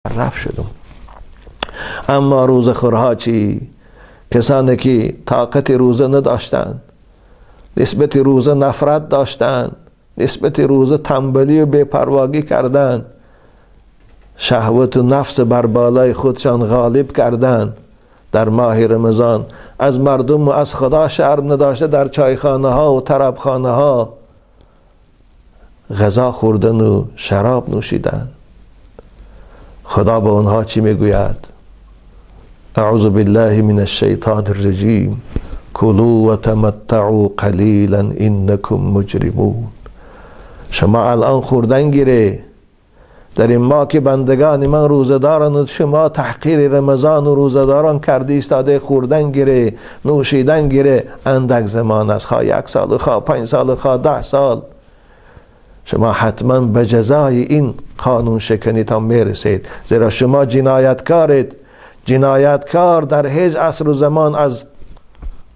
رفت شدم. اما روزخورها چی؟ کسانی که طاقت روزه نداشتند، نسبت روزه نفرت داشتند، نسبت روزه تنبلی و بی‌پرواگی کردند، شهوت و نفس بر بالای خودشان غالب کردند، در ماه رمضان از مردم و از خدا شرم نداشته در چایخانه ها و طربخانه ها غذا خوردن و شراب نوشیدن. خدا به اونها چی میگوید؟ اعوذ بالله من الشیطان الرجیم کلوا و تمتعوا قلیلا انکم مجرمون. شما الان خوردن گیره، در این ماه که بندگان من روزداران و شما تحقیر رمضان و روزداران کردی ایستاده خوردن گیره نوشیدن گیره. اندک زمان است، خواه 1 سال، خواه 5 سال، خواه 10 سال، شما حتما به جزای این قانون شکنیتان میرسید، زیرا شما جنایتکارید. جنایتکار در هیچ عصر و زمان از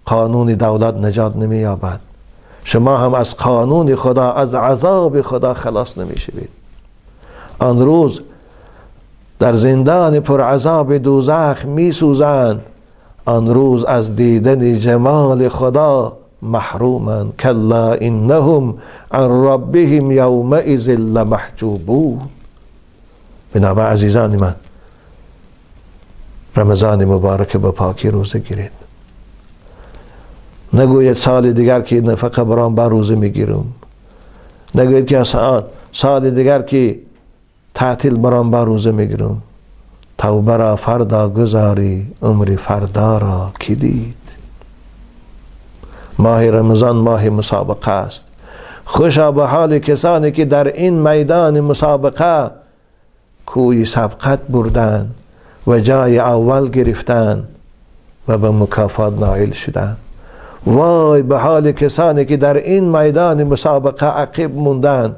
قانون دولت نجات نمییابد. شما هم از قانون خدا، از عذاب خدا خلاص نمیشوید. آن روز در زندان پرعذاب دوزخ میسوزند، آن روز از دیدن جمال خدا محرومند. کلا انهم عن ربهم یومئذ لمحجوبون. بنابراین عزیزان من، رمضان مبارک به پاکی روزه گیرید. نگوید سال دیگر که نفقه برام بر روزه میگیرم، نگوید که سال دیگر که تعطیل برام بر روزه میگیرم. توبه را فردا گذاری، عمر فردا را کی دید؟ ماه رمضان ماه مسابقه است. خوشا به حال کسانی که در این میدان مسابقه کوی سبقت بردند و جای اول گرفتند و به مکافات نائل شدند. وای به حال کسانی که در این میدان مسابقه عقب موندند،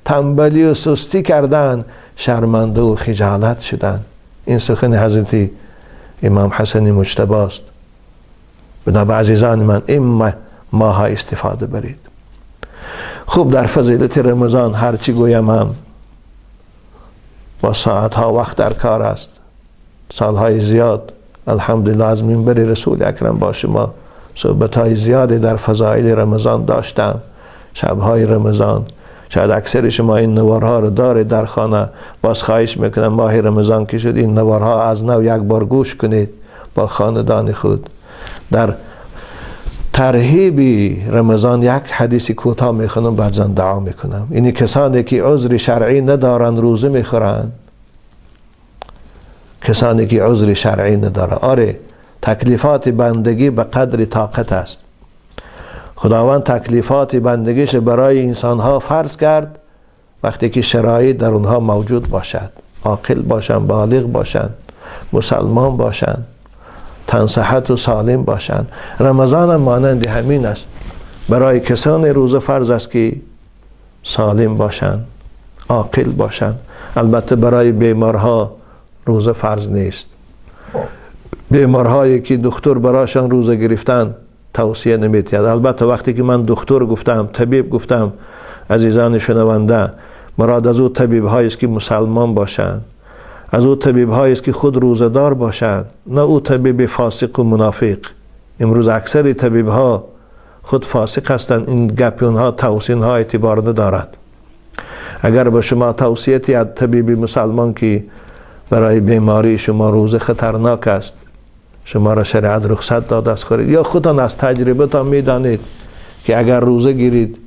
تنبلی و سستی کردند، شرمنده و خجالت شدند. این سخن حضرت امام حسن مجتبی است. بنابراین عزیزان من، این ماه استفاده برید. خوب، در فضیلت رمضان هرچی گویم هم با ساعتها وقت در کار است. سالهای زیاد الحمدلله از منبر رسول اکرم با شما صحبتهای زیادی در فضایل رمضان داشتم. شبهای رمضان، شاید اکثر شما این نوارها رو داره در خانه. باز خواهش میکنم ماه رمضان که شد این نوارها از نو یک بار گوش کنید با خاندان خود. در ترهیب رمضان یک حدیث کوتاه میخونم، بعد دعا میکنم. اینی کسانی که عذر شرعی ندارن روزه میخورن. کسانی که عذر شرعی ندارن، آره تکلیفات بندگی به قدر طاقت است. خداوند تکلیفات بندگیش برای انسانها فرض کرد وقتی که شرایط در اونها موجود باشد، عاقل باشند، بالغ باشند، مسلمان باشند، تن صحت و سالم باشند. رمضان هم مانند همین است. برای کسان روزه فرض است که سالم باشند، عاقل باشند. البته برای بیمارها روزه فرض نیست. بیمارهایی که دکتر برایشان روزه گرفتن توصیه نمی‌تید. البته وقتی که من دکتر گفتم، طبیب گفتم، عزیزان شنونده، مراد از او طبیب هایی است که مسلمان باشند، از او طبیب هایی است که خود روزدار باشند، نه او طبیب فاسق و منافق. امروز اکثر طبیب ها خود فاسق هستند. این گپ اونها توصیه ها اعتبار ندارد. اگر به شما توصیتی از طبیب مسلمان که برای بیماری شما روزه خطرناک است، شما را شریعت رخصت داده است خورید، یا خودتان از تجربه تان میدانید که اگر روزه گیرید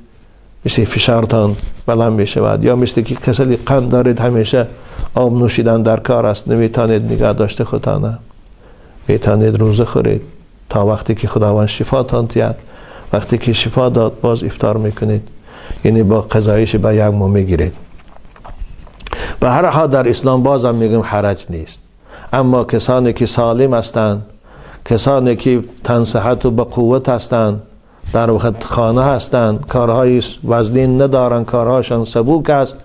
مثل فشارتان بلند می شود، یا مثل که کسلی قند دارید همیشه آب نوشیدن در کار است، نمیتانید نگاه داشته خودتان، میتانید روزه خورید تا وقتی که خداوند شفا تان دهد. وقتی که شفا داد باز افطار میکنید، یعنی با قضایش به یک ماه میگیرید. به هر حال در اسلام بازم میگم حرج نیست. اما کسانی که سالم هستند، کسانی که تن صحت و به قوت هستند، در وقت خانه هستند، کارهای وزنین ندارند، کارهاشان سبوک است،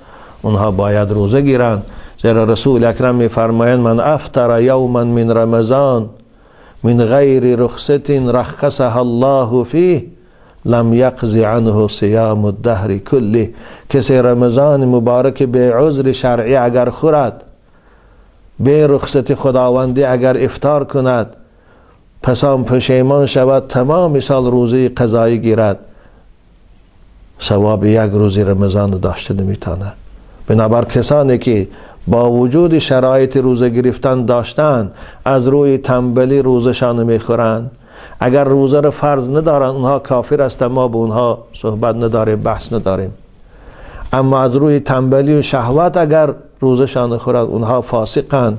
اونها باید روزه گیرند. زیرا رسول اکرم میفرمایند من افطر یوما من رمضان من غیر رخصت رخصها الله فیه لم یقضی عنه صیام الدهر کله. کسی رمضان مبارک به عذر شرعی اگر خورد، به رخصت خداوندی اگر افطار کند پس هم پشیمان شود، تمام سال روزه قضایی گیرد، ثواب یک روزی رمضان داشته نمیتواند. بنابر کسانی که با وجود شرایط روزه گرفتن داشتند از روی تنبلی روزشان میخورند، اگر روزه را فرض ندارند اونها کافر هستند، ما به اونها صحبت نداریم، بحث نداریم. اما از روی تنبلی و شهوت اگر روزشان خورند اونها فاسقند،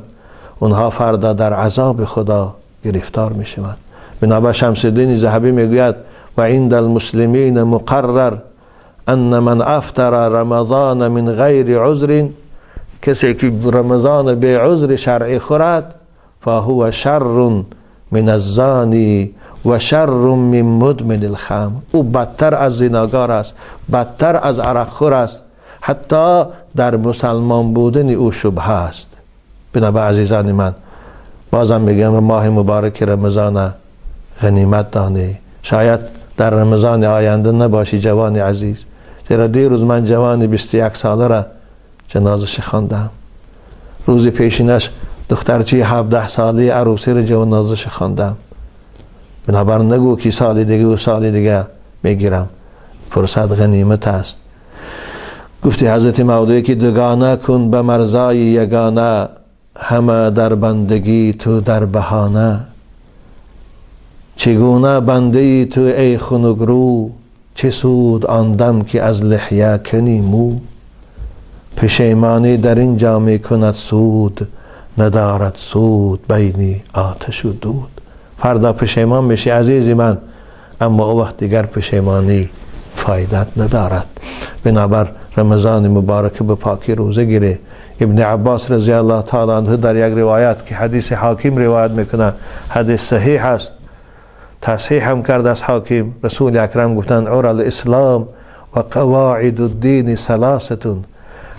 اونها فردا در عذاب خدا گرفتار میشوند. بنابر شمس الدین ذهبی میگوید و عند المسلمین مقرر ان من افطر رمضان من غیر عذر، کسی که رمضان به عذر شرعی خورد فهو شر من الزانی و شر من مدمن الخمر، او بدتر از زناگار است، بدتر از عرق خور است، حتی در مسلمان بودن او شبهه است. بنابر عزیزان من بازم میگم ماه مبارک رمضان غنیمت دانی. شاید در رمضان آینده نباشی جوان عزیز، چرا دیروز من جوان 21 ساله را جنازش خواندم، روز پیشینش دخترچی 17 ساله عروسی را جنازش خواندم. بنابر نگو که سال دیگه و سال دیگه میگیرم، فرصت غنیمت است. گفتی حضرت مولوی که دوگانه کن به مرزای یگانه، همه در بندگی تو در بهانه. چگونه بنده ای تو ای خنگرو، چه سود آن دم که از لحیه کنی مو. پشیمانی در این جا کند سود، ندارد سود بینی آتش و دود. فردا پشیمان میشی عزیزی من، اما او وقت دیگر پشیمانی فایدت ندارد. بنابر رمضان مبارک به پاکی روزه گیره. ابن عباس رضی الله تعالی عنه در یک روایت که حدیث حاکم روایت میکنه، حدیث صحیح است، تصحیح هم کرد از حاکم، رسول اکرم گفتن عور الاسلام و قواعد الدین ثلاثتون،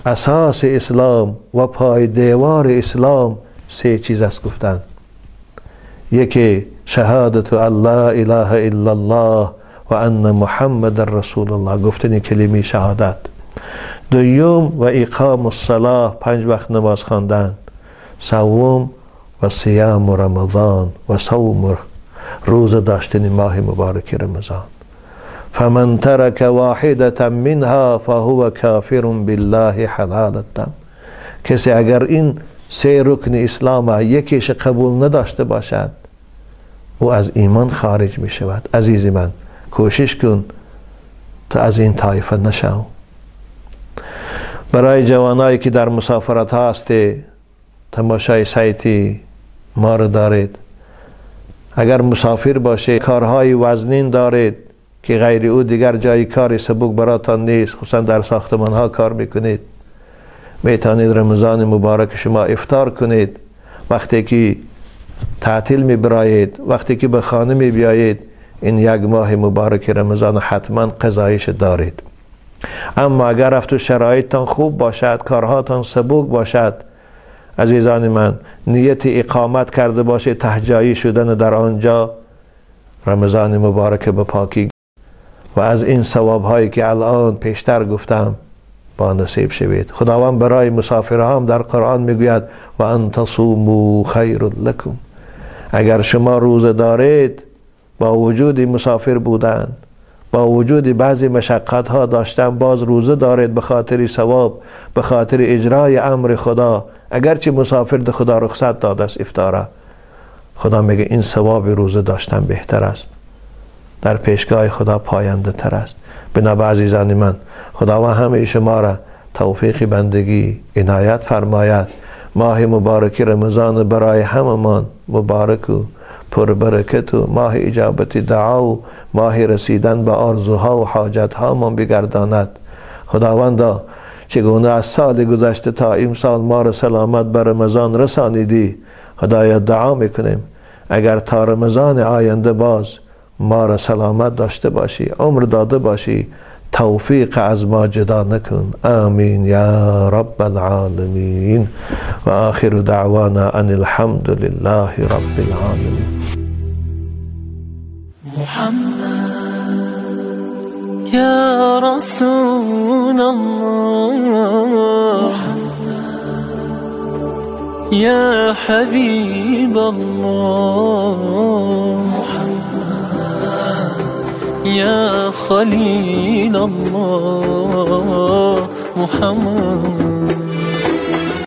اساس اسلام و پای دیوار اسلام 3 چیز است گفتن. یکی شهادت الله اله الا الله و ان محمد رسول الله، گفتن کلمه شهادت. دوم و اقام الصلاه، 5 وقت نماز خواندن. سوم و صیام رمضان و صوم، روزه داشتن ماه مبارک رمضان. فمن ترك واحدة منها فهو کافر بالله حلال الدم. کسی اگر این 3 رکن اسلام یکیش قبول نداشته باشد او از ایمان خارج می شود. عزیزی من کوشش کن تا از این طایفه نشو. برای جوانایی که در مسافرت هستی تماشای سایتی ما رو دارید. اگر مسافر باشه کارهای وزنین دارید که غیر او دیگر جای کاری سبک براتان نیست، خصوصا در ساختمان ها کار میکنید، میتونید رمضان مبارک شما افطار کنید. وقتی که تعطیل میبرایید، وقتی که به خانه میبیایید، این یک ماه مبارک رمضان حتما قضایش دارید. اما اگر رفت شرایطتان خوب باشد، کارهاتان سبک باشد، عزیزان من نیت اقامت کرده باشه تهجایی شدن در آنجا، رمضان مبارک به پاکی و از این ثواب هایی که الان پیشتر گفتم با نصیب شوید. خداوند برای مسافران در قرآن میگوید و ان تصوموا خیر لکم. اگر شما روزه دارید، با وجود مسافر بودن، با وجود بعضی مشقت ها داشتن، باز روزه دارید به خاطر ثواب، به خاطر اجرای امر خدا. اگرچه مسافر ده خدا رخصت داده است افطاره، خدا میگه این ثواب روزه داشتن بهتر است، در پیشگاه خدا پاینده تر است. بنابراین عزیزان من خداوند همه شما را توفیق بندگی عنایت فرماید. ماه مبارک رمضان برای هممان مبارک و پربرکت و ماه اجابت دعا و ماه رسیدن به آرزوها و حاجتها من بگرداند. خداوندا چگونه از سال گذشته تا این سال ما را سلامت به رمضان رسانیدی، خدایا دعا میکنیم اگر تا رمضان آینده باز ما را سلامت داشته باشی، عمر داده باشی، توفیق از ما جدا نکن. آمین یا رب العالمین. و آخر دعوانا ان الحمد لله رب العالمین. محمد یا رسول الله، يا حبيب الله محمد، يا خليل الله محمد.